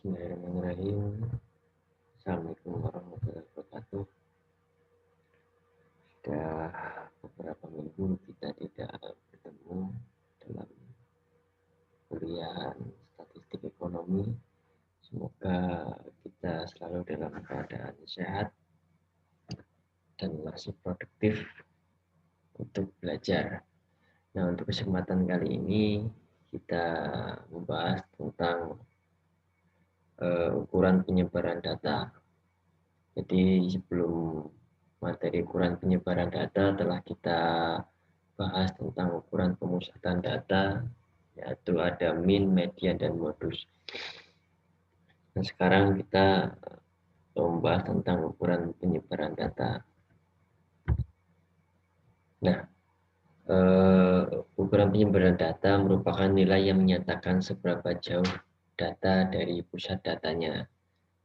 Bismillahirrahmanirrahim. Assalamualaikum warahmatullahi wabarakatuh. Sudah beberapa minggu kita tidak bertemu dalam kuliah statistik ekonomi. Semoga kita selalu dalam keadaan sehat dan masih produktif untuk belajar. Nah, untuk kesempatan kali ini kita membahas tentang ukuran penyebaran data. Jadi sebelum materi ukuran penyebaran data telah kita bahas tentang ukuran pemusatan data, yaitu ada mean, median, dan modus. Nah, sekarang kita membahas tentang ukuran penyebaran data. Nah, ukuran penyebaran data merupakan nilai yang menyatakan seberapa jauh data dari pusat datanya.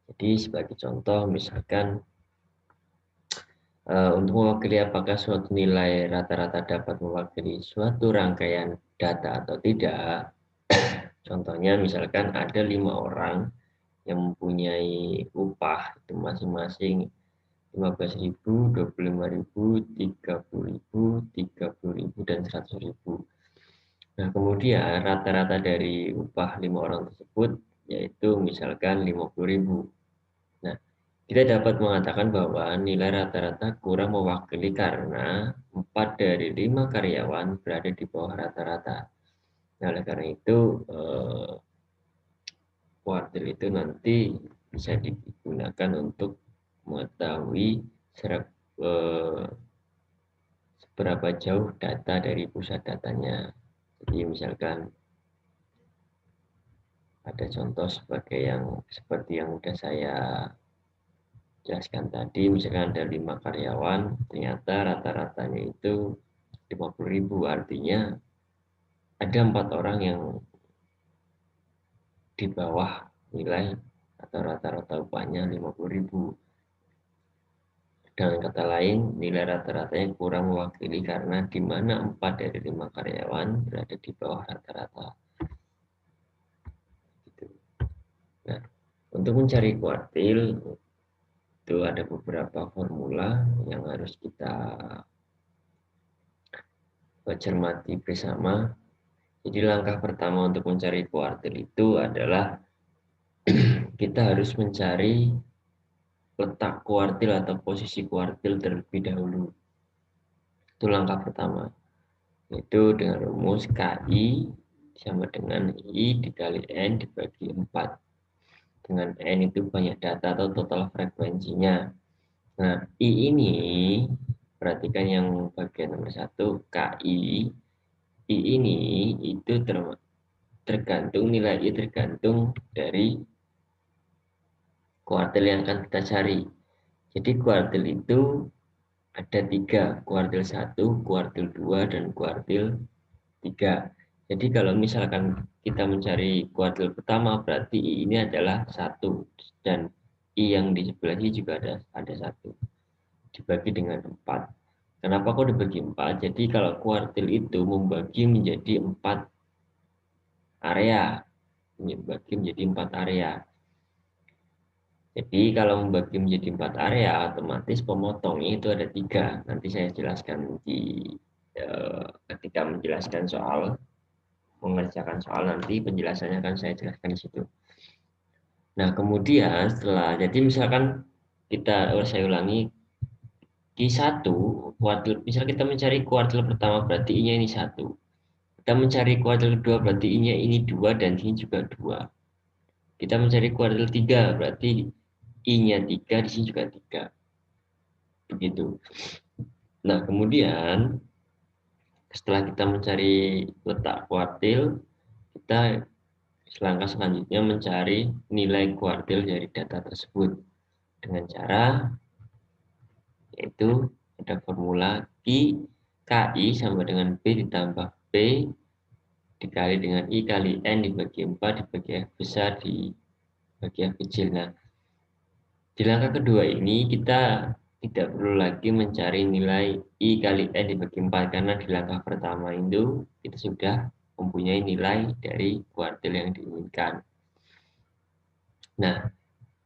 Jadi sebagai contoh, misalkan untuk mewakili apakah suatu nilai rata-rata dapat mewakili suatu rangkaian data atau tidak. Contohnya misalkan ada 5 orang yang mempunyai upah itu masing-masing 15.000, 25.000, 30.000, 30.000, dan 100.000. Nah, kemudian rata-rata dari upah 5 orang tersebut yaitu misalkan 50.000. Nah, kita dapat mengatakan bahwa nilai rata-rata kurang mewakili karena 4 dari 5 karyawan berada di bawah rata-rata. Nah, oleh karena itu, kuartil itu nanti bisa digunakan untuk mengetahui seberapa jauh data dari pusat datanya. Jadi misalkan ada contoh seperti yang sudah saya jelaskan tadi, misalkan ada 5 karyawan, ternyata rata-ratanya itu 50.000, artinya ada 4 orang yang di bawah nilai atau rata-rata upahnya 50.000. Dengan kata lain, nilai rata-ratanya kurang mewakili karena di mana 4 dari 5 karyawan berada di bawah rata-rata. Gitu. Nah, untuk mencari kuartil itu ada beberapa formula yang harus kita cermati bersama. Jadi langkah pertama untuk mencari kuartil itu adalah kita harus mencari letak kuartil atau posisi kuartil terlebih dahulu. Itu langkah pertama. Itu dengan rumus KI sama dengan I dikali N dibagi 4. Dengan N itu banyak data atau total frekuensinya. Nah, I ini, perhatikan yang bagian nomor 1, KI. I ini itu tergantung, nilai I tergantung dari kuartil yang akan kita cari. Jadi kuartil itu ada 3, kuartil 1, kuartil 2, dan kuartil 3. Jadi kalau misalkan kita mencari kuartil pertama, berarti I ini adalah 1, dan I yang di sebelah sini juga ada 1. Dibagi dengan 4. Kenapa kok dibagi 4? Jadi kalau kuartil itu membagi menjadi 4 area. Membagi menjadi 4 area. Jadi kalau membagi menjadi 4 area, otomatis pemotongnya itu ada 3. Nanti saya jelaskan ketika menjelaskan soal, mengerjakan soal nanti penjelasannya akan saya jelaskan di situ. Nah, kemudian jadi misalkan saya ulangi, Q1, kuartil, misal kita mencari kuartil pertama berarti I-nya ini 1. Kita mencari kuartil kedua berarti I-nya ini 2 dan ini juga 2. Kita mencari kuartil 3 berarti I-nya 3, di sini juga 3. Begitu. Nah, kemudian setelah kita mencari letak kuartil, kita langkah selanjutnya mencari nilai kuartil dari data tersebut dengan cara yaitu ada formula KI sama dengan B ditambah P dikali dengan I kali N dibagi 4 dibagi F besar dibagi F kecil. Nah, di langkah kedua ini kita tidak perlu lagi mencari nilai I kali N dibagi 4 karena di langkah pertama itu kita sudah mempunyai nilai dari kuartil yang diinginkan. Nah,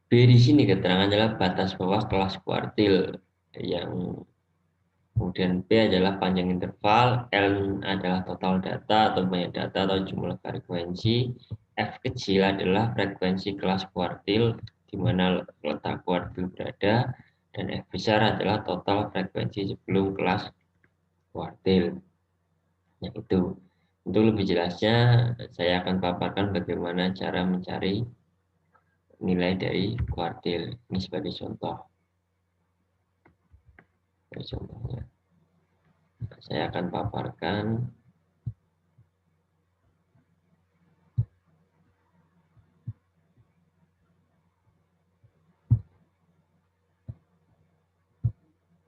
B di sini keterangan adalah batas bawah kelas kuartil, yang kemudian P adalah panjang interval, L adalah total data atau banyak data atau jumlah frekuensi, F kecil adalah frekuensi kelas kuartil di mana letak kuartil berada, dan F besar adalah total frekuensi sebelum kelas kuartil. Nah, itu. Untuk lebih jelasnya, saya akan paparkan bagaimana cara mencari nilai dari kuartil. Ini sebagai contoh. Contohnya, saya akan paparkan.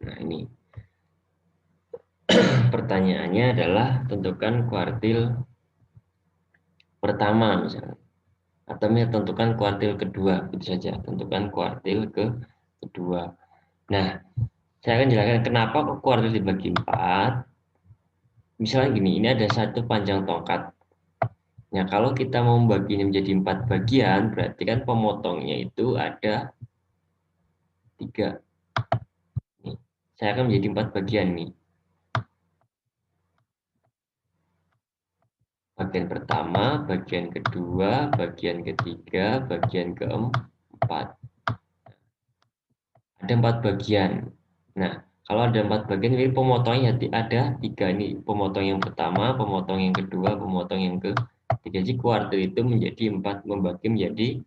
Nah, ini pertanyaannya adalah tentukan kuartil pertama misalnya, atau tentukan kuartil kedua, itu saja. Tentukan kuartil kedua. Nah, saya akan jelaskan kenapa kok kuartil dibagi 4. Misalnya gini, ini ada satu panjang tongkat. Nah, kalau kita mau membaginya menjadi 4 bagian, berarti kan pemotongnya itu ada 3. Nih, saya akan menjadi 4 bagian nih. Bagian pertama, bagian kedua, bagian ketiga, bagian keempat. Ada 4 bagian. Nah, kalau ada 4 bagian, ini pemotongnya ada 3. Ini pemotong yang pertama, pemotong yang kedua, pemotong yang ketiga. Jadi kuartil itu menjadi 4, membagi menjadi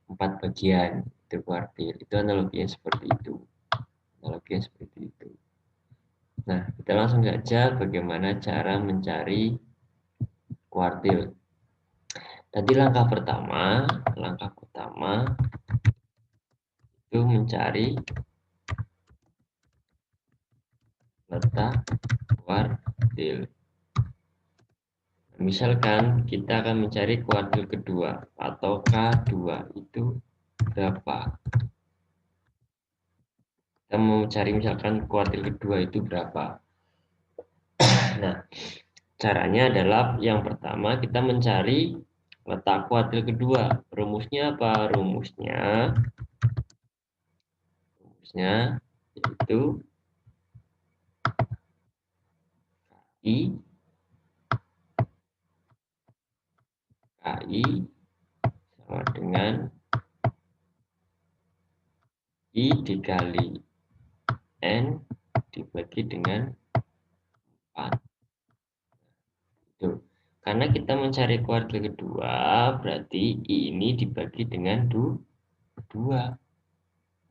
4 bagian. Itu kuartil. Itu analoginya seperti itu. Analoginya seperti itu. Nah, kita langsung saja bagaimana cara mencari kuartil. Tadi langkah pertama itu mencari letak kuartil. Misalkan kita akan mencari kuartil kedua atau K2 itu berapa? Kita mau mencari misalkan kuartil kedua itu berapa? Nah, caranya adalah yang pertama kita mencari letak kuartil kedua. Rumusnya apa? Rumusnya yaitu I sama dengan I dikali N dibagi dengan 4. Itu. Karena kita mencari kuartil kedua, berarti I ini dibagi dengan 2.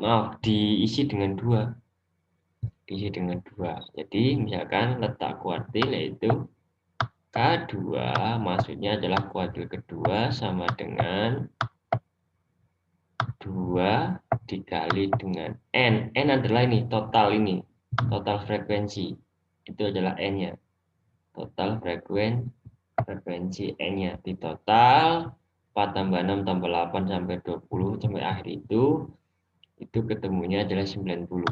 Maaf, diisi dengan 2. Diisi dengan 2. Jadi, misalkan letak kuartil yaitu K2, maksudnya adalah kuartil kedua sama dengan 2 dikali dengan N. N adalah ini, total frekuensi. Itu adalah N-nya. Total frekuensi N-nya. Di total 4 tambah 6 tambah 8 sampai 20 sampai akhir itu ketemunya adalah 90.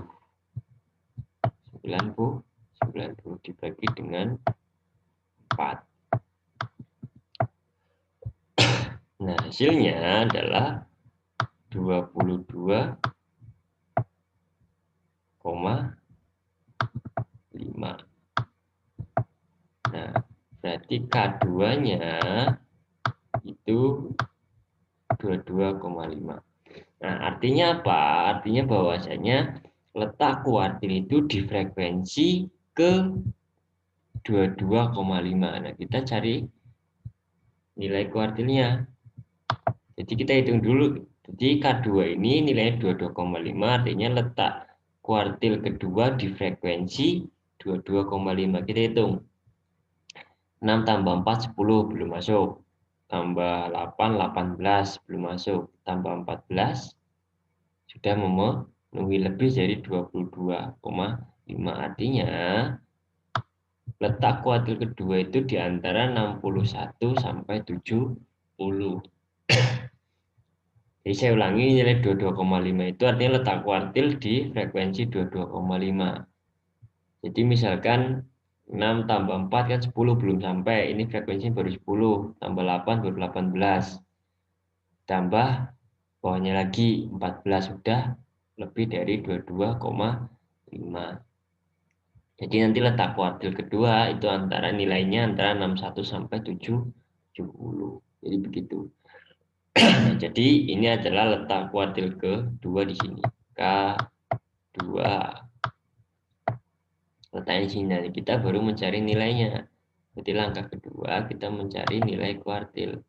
90 dibagi dengan 4. Nah, hasilnya adalah 22,5. Nah, berarti K2-nya itu 22,5. Nah, artinya apa? Artinya bahwasanya letak kuartil itu di frekuensi ke 22,5. Nah, kita cari nilai kuartilnya. Jadi kita hitung dulu. Jadi K2 ini nilainya 22,5, artinya letak kuartil kedua di frekuensi 22,5. Kita hitung. 6 tambah 4, 10, belum masuk. Tambah 8, 18, belum masuk. Tambah 14, sudah memenuhi lebih dari 22,5. Artinya, letak kuartil kedua itu di antara 61 sampai 70. Jadi saya ulangi, nilai 22,5 itu artinya letak kuartil di frekuensi 22,5. Jadi misalkan 6 tambah 4 kan 10 belum sampai. Ini frekuensinya baru 10. Tambah 8 baru 18. Tambah bawahnya lagi 14 sudah lebih dari 22,5. Jadi nanti letak kuartil kedua itu antara nilainya antara 61 sampai 70. Jadi begitu. Nah, jadi ini adalah letak kuartil kedua di sini. K2. Letaknya di sini. Nah, kita baru mencari nilainya. Jadi langkah kedua kita mencari nilai kuartil.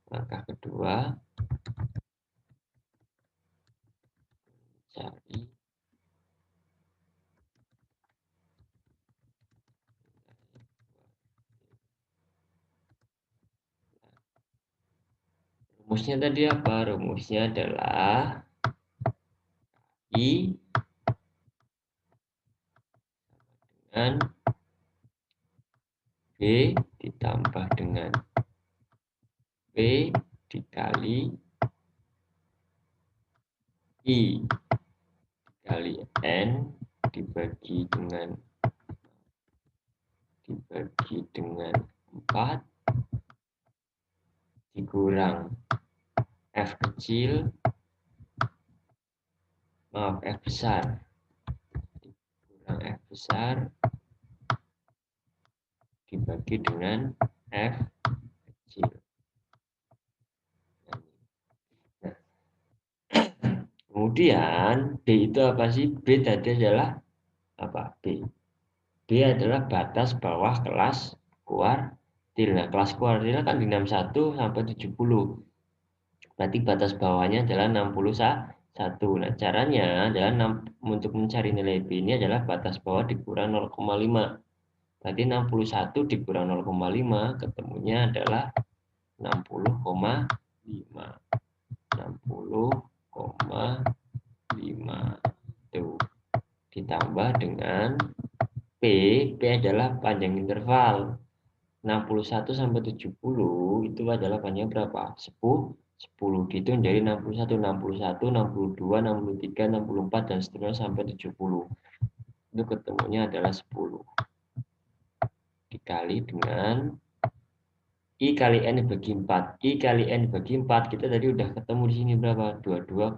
Langkah kedua cari rumusnya tadi apa? Rumusnya adalah I dengan B ditambah dengan P dikali I dikali N dibagi dengan 4 dikurang F kecil, maaf F besar, dikurang F besar dibagi dengan F kecil. Nah, kemudian B itu apa sih? B tadi adalah apa? B adalah batas bawah kelas kuartil. Nah, kelas kuartil kan di 61 sampai 70. Berarti batas bawahnya adalah 61. Nah, caranya adalah untuk mencari nilai B ini adalah batas bawah dikurang 0,5. Berarti 61 dikurang 0,5 ketemunya adalah 60,5. 60,5 tuh ditambah dengan P adalah panjang interval 61 sampai 70 itu adalah panjang berapa? 10 dihitung jadi 61, 61, 62, 63, 64 dan seterusnya sampai 70. Itu ketemunya adalah 10 dikali dengan I kali N dibagi 4. I kali N dibagi 4 kita tadi udah ketemu di sini berapa? 22,5.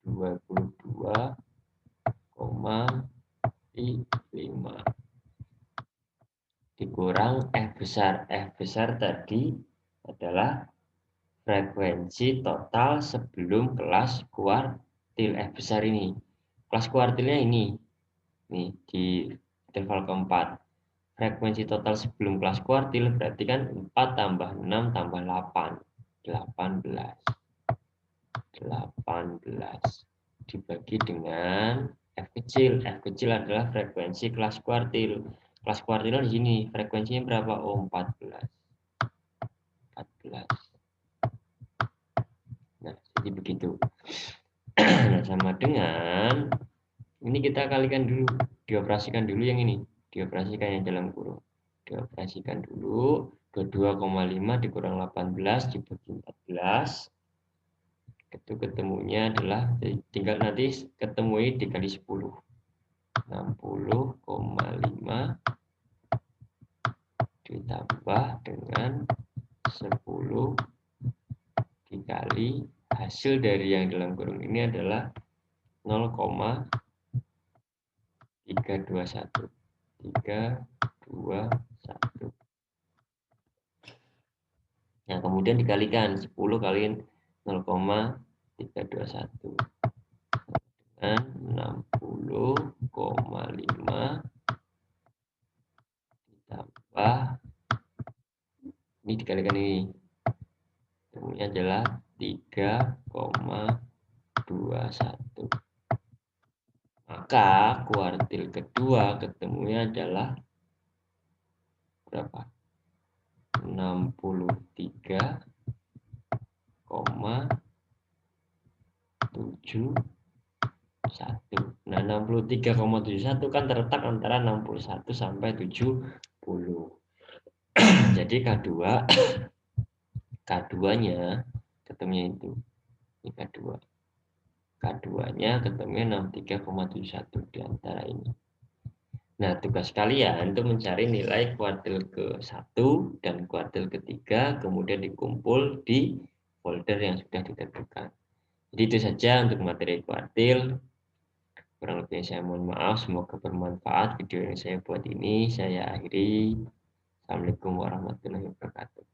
22,5 dikurang F besar. F besar tadi adalah frekuensi total sebelum kelas kuartil. F besar ini. Kelas kuartilnya ini. Nih di interval keempat. Frekuensi total sebelum kelas kuartil berarti kan 4 tambah 6 tambah 8. 18. 18 dibagi dengan F kecil. F kecil adalah frekuensi kelas kuartil. Kelas kuartil di sini frekuensinya berapa? Oh, 14. 14. Nah, jadi begitu. Nah, sama dengan ini kita kalikan dulu, dioperasikan dulu yang ini, dioperasikan yang dalam kurung. Dioperasikan dulu 22,5 dikurang 18 dibagi 14. Itu ketemunya adalah tinggal nanti ketemui dikali 10. 60,5 ditambah dengan 10 dikali hasil dari yang dalam kurung ini adalah 0,321. 321. Nah, kemudian dikalikan 10 kali 0,321 dengan 60,5 ditambah ini dikalikan ini. Ketemunya adalah 3,21. Maka kuartil kedua ketemunya adalah berapa? 63,71. Nah, 63,71 kan terletak antara 61 sampai 70. Jadi K2-nya ketemunya itu. Ini K2. K2-nya ketemunya 63,71 di antara ini. Nah, tugas kalian itu mencari nilai kuartil ke-1 dan kuartil ketiga, kemudian dikumpul di folder yang sudah ditentukan. Jadi itu saja untuk materi kuartil. Kurang lebih saya mohon maaf, semoga bermanfaat video yang saya buat ini. Saya akhiri. Assalamualaikum warahmatullahi wabarakatuh.